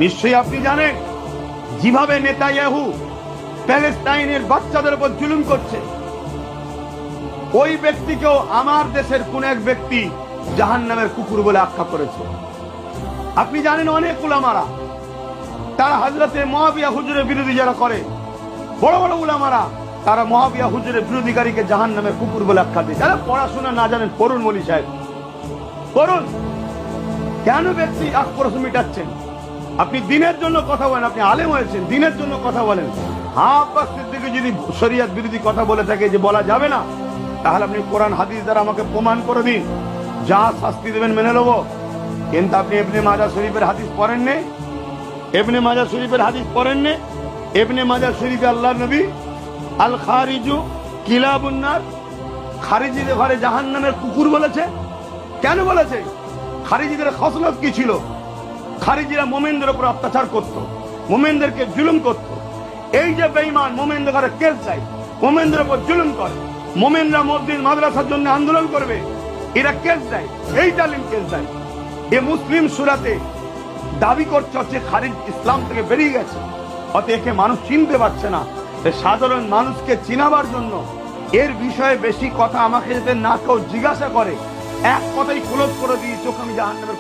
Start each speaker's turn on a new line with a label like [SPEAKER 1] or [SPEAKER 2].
[SPEAKER 1] নিশ্চয়ই আপনি জানেন যেভাবে নেতানিয়াহু প্যালেস্টাইনের বাচ্চাদের উপর জুলুম করছে, ওই ব্যক্তিকেও আমার দেশের কোন এক ব্যক্তি জাহান্নামের কুকুর বলে আখ্যা করেছে। আপনি জানেন অনেক উলামারা, তারা হযরতে মুআবিয়া হুজুরের বিরোধী যারা করে, বড় বড় উলামারা, তারা মুআবিয়া হুজুরের বিরোধীকারীকে জাহান্নামের কুকুর বলে আখ্যা দেয়। যারা পড়াশোনা না জানেন পড়ুন, মৌলী সাহেব পড়ুন। কেন ব্যক্তি আক্রোশ মিটাচ্ছেন? আপনি দিনের জন্য কথা বলেন, আপনি আলেম হয়েছেন, দিনের জন্য কথা বলেন। আব্বাস সিদ্দিকী যদি শরিয়ত বিরোধী কথা বলে থাকে যে বলা যাবে না, তাহলে আপনি কোরআন হাদিস দ্বারা আমাকে প্রমাণ করে দিন, যা শাস্তি দেবেন মেনে নেব। কিন্তু আপনি ইবনে মাজাহ শরীফের হাদিস পড়েননি, ইবনে মাজাহ শরীফের হাদিস পড়েননি। ইবনে মাজাহ শরীফে আল্লাহর নবী আল খারিজু কিলাবুন নার, খারিজিদের ঘরে জাহান্নামের কুকুর বলেছে। কেন বলেছে? খারিজিদের খসলত কি ছিল? খারিজিরা মোমেনদের উপর অত্যাচার করত, মোমেনদেরকে জুলুম করত। এই যে বেঈমান মোমেনদের ঘরে কেস দেয়, মোমেনদের উপর জুলুম করে, মোমেনরা মসজিদ মাদ্রাসার জন্য আন্দোলন করবে, এরা কেস দেয়, এই তালিম কেস দেয়। এ মুসলিম সূরাতে দাবি করছে হচ্ছে খারিজ ইসলাম থেকে বেরিয়ে গেছে, অত একে মানুষ চিনতে পারছে না। সাধারণ মানুষকে চিনাবার জন্য এর বিষয়ে বেশি কথা আমাকে যাতে না কেউ জিজ্ঞাসা করে, এক কথাই ক্লোজ করে দিয়ে চোখ আমি জাহান্নামের